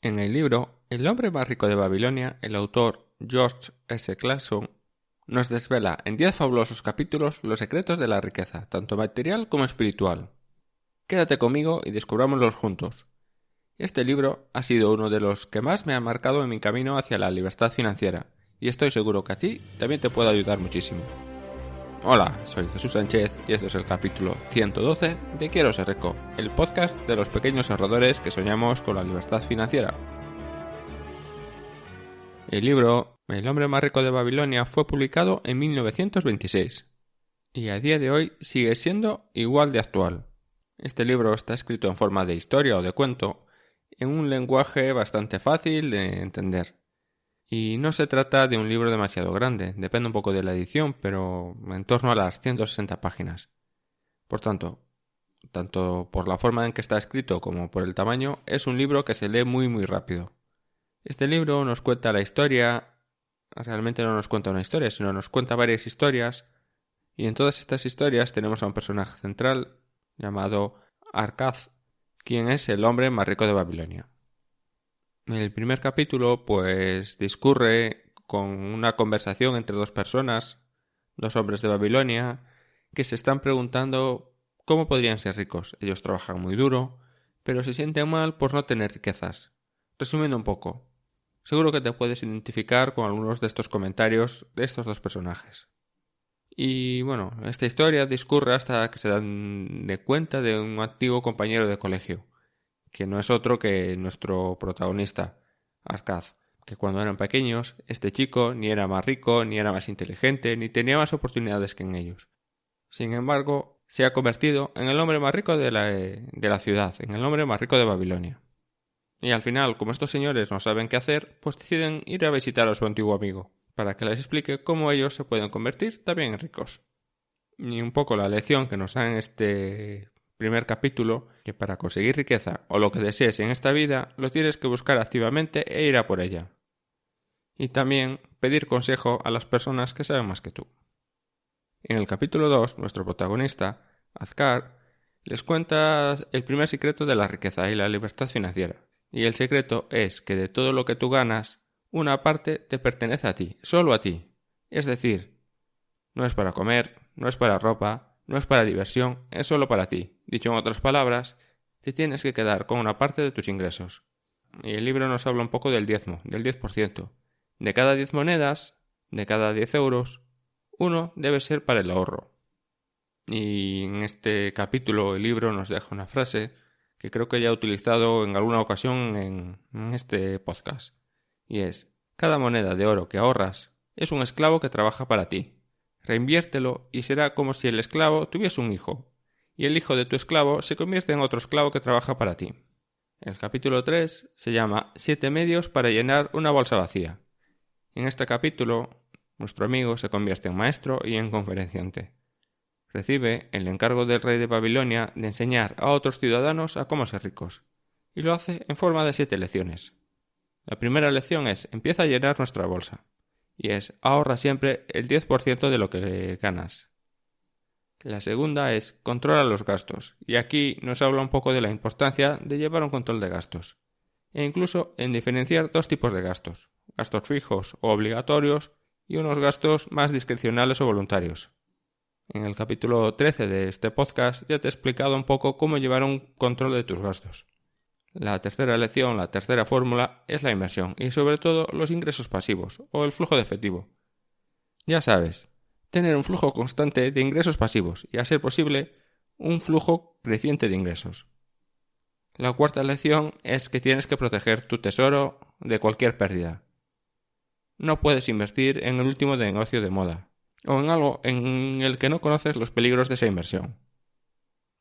En el libro El hombre más rico de Babilonia, el autor George S. Clason nos desvela en 10 fabulosos capítulos los secretos de la riqueza, tanto material como espiritual. Quédate conmigo y descubrámoslos juntos. Este libro ha sido uno de los que más me ha marcado en mi camino hacia la libertad financiera, y estoy seguro que a ti también te puede ayudar muchísimo. Hola, soy Jesús Sánchez y este es el capítulo 112 de Quiero ser rico, el podcast de los pequeños ahorradores que soñamos con la libertad financiera. El libro El hombre más rico de Babilonia fue publicado en 1926 y a día de hoy sigue siendo igual de actual. Este libro está escrito en forma de historia o de cuento en un lenguaje bastante fácil de entender. Y no se trata de un libro demasiado grande, depende un poco de la edición, pero en torno a las 160 páginas. Por tanto por la forma en que está escrito como por el tamaño, es un libro que se lee muy rápido. Este libro nos cuenta la historia, realmente no nos cuenta una historia, sino nos cuenta varias historias, y en todas estas historias tenemos a un personaje central llamado Arkaz, quien es el hombre más rico de Babilonia. El primer capítulo discurre con una conversación entre dos personas, dos hombres de Babilonia, que se están preguntando cómo podrían ser ricos. Ellos trabajan muy duro, pero se sienten mal por no tener riquezas. Resumiendo un poco, seguro que te puedes identificar con algunos de estos comentarios de estos dos personajes. Y bueno, esta historia discurre hasta que se dan de cuenta de un antiguo compañero de colegio, que no es otro que nuestro protagonista, Arkaz, que cuando eran pequeños, este chico ni era más rico, ni era más inteligente, ni tenía más oportunidades que en ellos. Sin embargo, se ha convertido en el hombre más rico de la ciudad, en el hombre más rico de Babilonia. Y al final, como estos señores no saben qué hacer, deciden ir a visitar a su antiguo amigo, para que les explique cómo ellos se pueden convertir también en ricos. Y un poco la lección que nos da en este primer capítulo, que para conseguir riqueza o lo que desees en esta vida, lo tienes que buscar activamente e ir a por ella. Y también pedir consejo a las personas que saben más que tú. En el capítulo 2, nuestro protagonista, Azkar, les cuenta el primer secreto de la riqueza y la libertad financiera. Y el secreto es que de todo lo que tú ganas, una parte te pertenece a ti, solo a ti. Es decir, no es para comer, no es para ropa, no es para diversión, es solo para ti. Dicho en otras palabras, te tienes que quedar con una parte de tus ingresos. Y el libro nos habla un poco del diezmo, del 10%. De cada 10 monedas, de cada 10 euros, uno debe ser para el ahorro. Y en este capítulo el libro nos deja una frase que creo que ya he utilizado en alguna ocasión en este podcast. Y es: cada moneda de oro que ahorras es un esclavo que trabaja para ti. Reinviértelo y será como si el esclavo tuviese un hijo, y el hijo de tu esclavo se convierte en otro esclavo que trabaja para ti. El capítulo 3 se llama 7 medios para llenar una bolsa vacía. En este capítulo, nuestro amigo se convierte en maestro y en conferenciante. Recibe el encargo del rey de Babilonia de enseñar a otros ciudadanos a cómo ser ricos, y lo hace en forma de 7 lecciones. La primera lección es: empieza a llenar nuestra bolsa. Y es: ahorra siempre el 10% de lo que ganas. La segunda es: controla los gastos, y aquí nos habla un poco de la importancia de llevar un control de gastos, e incluso en diferenciar dos tipos de gastos: gastos fijos o obligatorios y unos gastos más discrecionales o voluntarios. En el capítulo 13 de este podcast ya te he explicado un poco cómo llevar un control de tus gastos. La tercera lección, la tercera fórmula, es la inversión y sobre todo los ingresos pasivos o el flujo de efectivo. Ya sabes, tener un flujo constante de ingresos pasivos y, a ser posible, un flujo creciente de ingresos. La cuarta lección es que tienes que proteger tu tesoro de cualquier pérdida. No puedes invertir en el último negocio de moda o en algo en el que no conoces los peligros de esa inversión.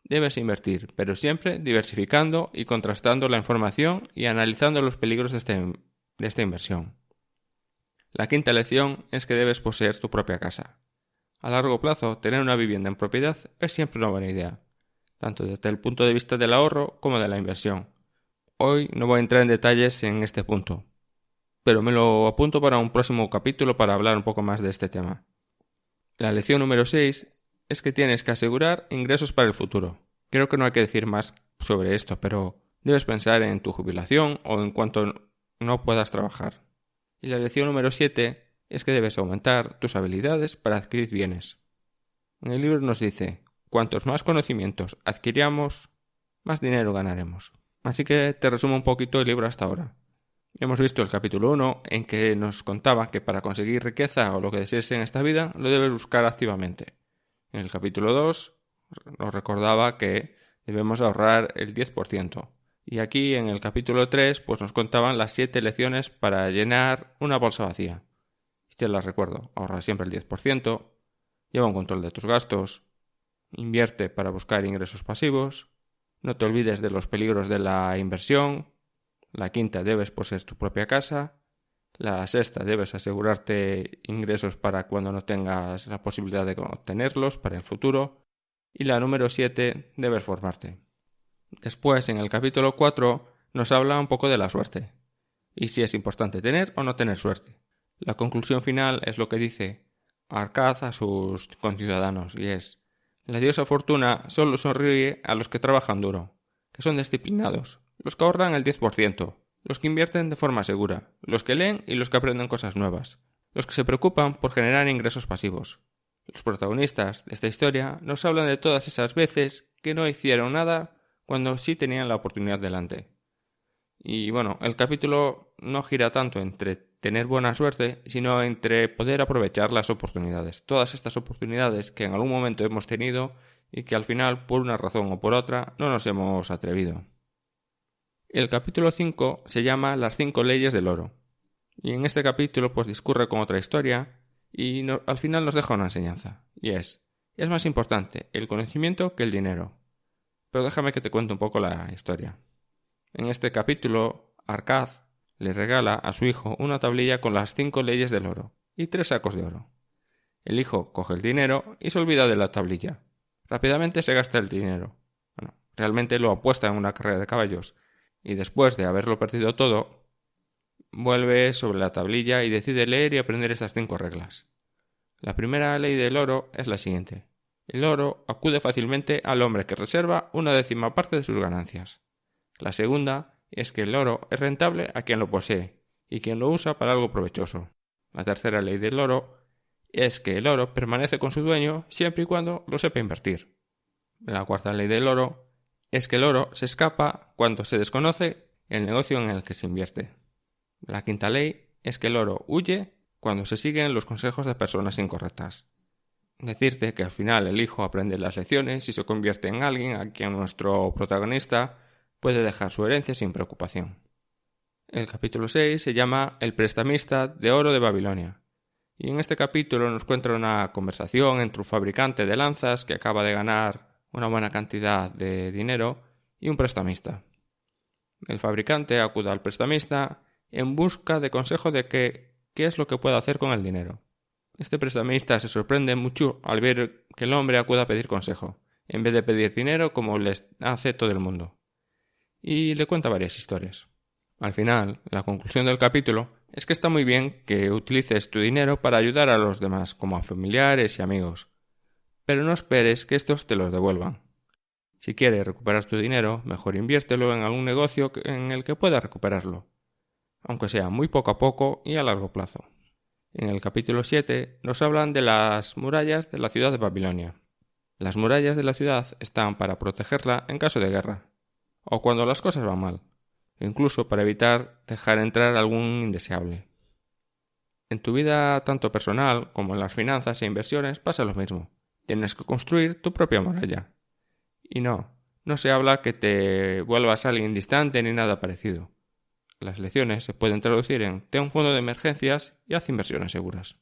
Debes invertir, pero siempre diversificando y contrastando la información y analizando los peligros de esta inversión. La quinta lección es que debes poseer tu propia casa. A largo plazo, tener una vivienda en propiedad es siempre una buena idea, tanto desde el punto de vista del ahorro como de la inversión. Hoy no voy a entrar en detalles en este punto, pero me lo apunto para un próximo capítulo para hablar un poco más de este tema. La lección número 6 es que tienes que asegurar ingresos para el futuro. Creo que no hay que decir más sobre esto, pero Debes pensar en tu jubilación o en cuanto no puedas trabajar. Y la lección número 7 es que debes aumentar tus habilidades para adquirir bienes. En el libro nos dice, cuantos más conocimientos adquiramos, más dinero ganaremos. Así que te resumo un poquito el libro hasta ahora. Hemos visto el capítulo 1 en que nos contaba que para conseguir riqueza o lo que desees en esta vida lo debes buscar activamente. En el capítulo 2 nos recordaba que debemos ahorrar el 10%. Y aquí en el capítulo 3 pues nos contaban las 7 lecciones para llenar una bolsa vacía. Y te las recuerdo, ahorra siempre el 10%, lleva un control de tus gastos, invierte para buscar ingresos pasivos, no te olvides de los peligros de la inversión. La quinta, debes poseer tu propia casa. La sexta, debes asegurarte ingresos para cuando no tengas la posibilidad de obtenerlos para el futuro. Y la número 7, debes formarte. Después, en el capítulo 4, nos habla un poco de la suerte. Y si es importante tener o no tener suerte. La conclusión final es lo que dice Arcad a sus conciudadanos, y es: la diosa fortuna solo sonríe a los que trabajan duro, que son disciplinados, los que ahorran el 10%, los que invierten de forma segura, los que leen y los que aprenden cosas nuevas, los que se preocupan por generar ingresos pasivos. Los protagonistas de esta historia nos hablan de todas esas veces que no hicieron nada cuando sí tenían la oportunidad delante. Y bueno, el capítulo no gira tanto entre tener buena suerte, sino entre poder aprovechar las oportunidades. Todas estas oportunidades que en algún momento hemos tenido y que al final, por una razón o por otra, no nos hemos atrevido. El capítulo 5 se llama Las 5 leyes del oro. Y en este capítulo pues discurre con otra historia y al final nos deja una enseñanza. Y es más importante el conocimiento que el dinero. Pero déjame que te cuente un poco la historia. En este capítulo, Arcad le regala a su hijo una tablilla con las 5 leyes del oro y 3 sacos de oro. El hijo coge el dinero y se olvida de la tablilla. Rápidamente se gasta el dinero. Realmente lo apuesta en una carrera de caballos y después de haberlo perdido todo, vuelve sobre la tablilla y decide leer y aprender esas 5 reglas. La primera ley del oro es la siguiente. El oro acude fácilmente al hombre que reserva una 10ª parte de sus ganancias. La segunda es que el oro es rentable a quien lo posee y quien lo usa para algo provechoso. La tercera ley del oro es que el oro permanece con su dueño siempre y cuando lo sepa invertir. La cuarta ley del oro es que el oro se escapa cuando se desconoce el negocio en el que se invierte. La quinta ley es que el oro huye cuando se siguen los consejos de personas incorrectas. Decirte que al final el hijo aprende las lecciones y se convierte en alguien a quien nuestro protagonista puede dejar su herencia sin preocupación. El capítulo 6 se llama El prestamista de oro de Babilonia. Y en este capítulo nos cuenta una conversación entre un fabricante de lanzas que acaba de ganar una buena cantidad de dinero y un prestamista. El fabricante acude al prestamista en busca de consejo de qué es lo que puede hacer con el dinero. Este prestamista se sorprende mucho al ver que el hombre acude a pedir consejo, en vez de pedir dinero como les hace todo el mundo. Y le cuenta varias historias. Al final, la conclusión del capítulo es que está muy bien que utilices tu dinero para ayudar a los demás, como a familiares y amigos, pero no esperes que estos te los devuelvan. Si quieres recuperar tu dinero, mejor inviértelo en algún negocio en el que puedas recuperarlo, aunque sea muy poco a poco y a largo plazo. En el capítulo 7 nos hablan de las murallas de la ciudad de Babilonia. Las murallas de la ciudad están para protegerla en caso de guerra, o cuando las cosas van mal, incluso para evitar dejar entrar algún indeseable. En tu vida tanto personal como en las finanzas e inversiones pasa lo mismo. Tienes que construir tu propia muralla. Y no se habla que te vuelvas alguien distante ni nada parecido. Las lecciones se pueden traducir en ten un fondo de emergencias y haz inversiones seguras.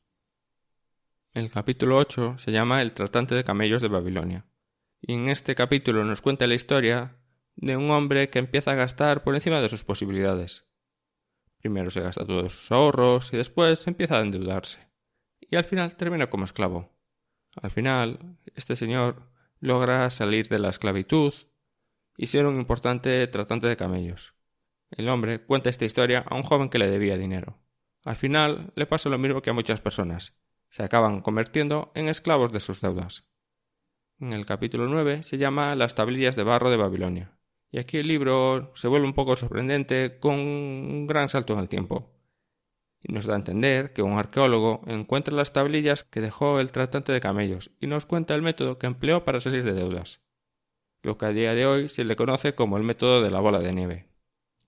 El capítulo 8 se llama El tratante de camellos de Babilonia. Y en este capítulo nos cuenta la historia de un hombre que empieza a gastar por encima de sus posibilidades. Primero se gasta todos sus ahorros y después empieza a endeudarse. Y al final termina como esclavo. Al final, este señor logra salir de la esclavitud y ser un importante tratante de camellos. El hombre cuenta esta historia a un joven que le debía dinero. Al final le pasa lo mismo que a muchas personas. Se acaban convirtiendo en esclavos de sus deudas. En el capítulo 9 se llama Las tablillas de barro de Babilonia. Y aquí el libro se vuelve un poco sorprendente con un gran salto en el tiempo. Y nos da a entender que un arqueólogo encuentra las tablillas que dejó el tratante de camellos y nos cuenta el método que empleó para salir de deudas, lo que a día de hoy se le conoce como el método de la bola de nieve.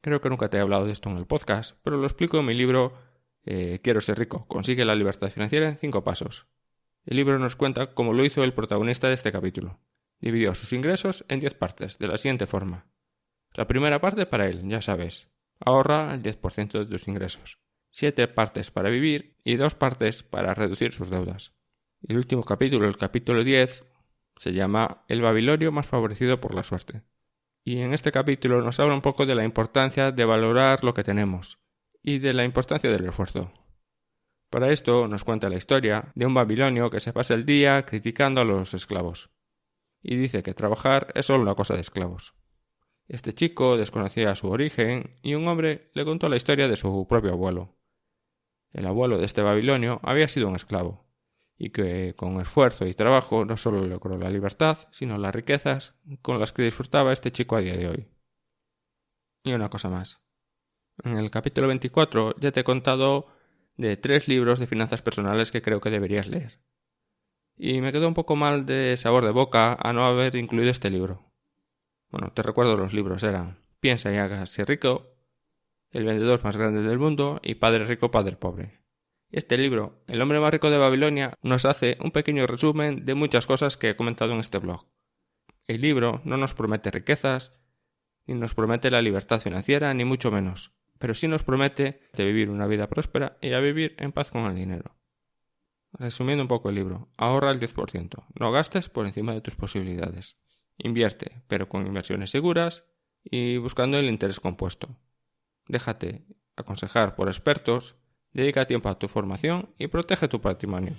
Creo que nunca te he hablado de esto en el podcast, pero lo explico en mi libro Quiero ser rico, consigue la libertad financiera en 5 pasos. El libro nos cuenta cómo lo hizo el protagonista de este capítulo. Dividió sus ingresos en 10 partes, de la siguiente forma. La primera parte para él, ya sabes, ahorra el 10% de tus ingresos. 7 partes para vivir y 2 partes para reducir sus deudas. El último capítulo, el capítulo 10, se llama El babilonio más favorecido por la suerte. Y en este capítulo nos habla un poco de la importancia de valorar lo que tenemos y de la importancia del esfuerzo. Para esto nos cuenta la historia de un babilonio que se pasa el día criticando a los esclavos y dice que trabajar es solo una cosa de esclavos. Este chico desconocía su origen y un hombre le contó la historia de su propio abuelo. El abuelo de este babilonio había sido un esclavo y que con esfuerzo y trabajo no solo logró la libertad, sino las riquezas con las que disfrutaba este chico a día de hoy. Y una cosa más. En el capítulo 24 ya te he contado de 3 libros de finanzas personales que creo que deberías leer. Y me quedó un poco mal de sabor de boca a no haber incluido este libro. Bueno, te recuerdo los libros, eran Piensa y hágase rico, El vendedor más grande del mundo y Padre rico, padre pobre. Este libro, El hombre más rico de Babilonia, nos hace un pequeño resumen de muchas cosas que he comentado en este blog. El libro no nos promete riquezas, ni nos promete la libertad financiera, ni mucho menos, pero sí nos promete de vivir una vida próspera y a vivir en paz con el dinero. Resumiendo un poco el libro, ahorra el 10%, no gastes por encima de tus posibilidades. Invierte, pero con inversiones seguras y buscando el interés compuesto. Déjate aconsejar por expertos, dedica tiempo a tu formación y protege tu patrimonio.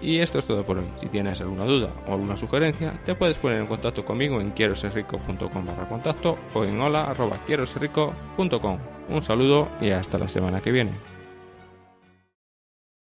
Y esto es todo por hoy. Si tienes alguna duda o alguna sugerencia, te puedes poner en contacto conmigo en quieroserrico.com/contacto o en hola@quieroserrico.com. Un saludo y hasta la semana que viene.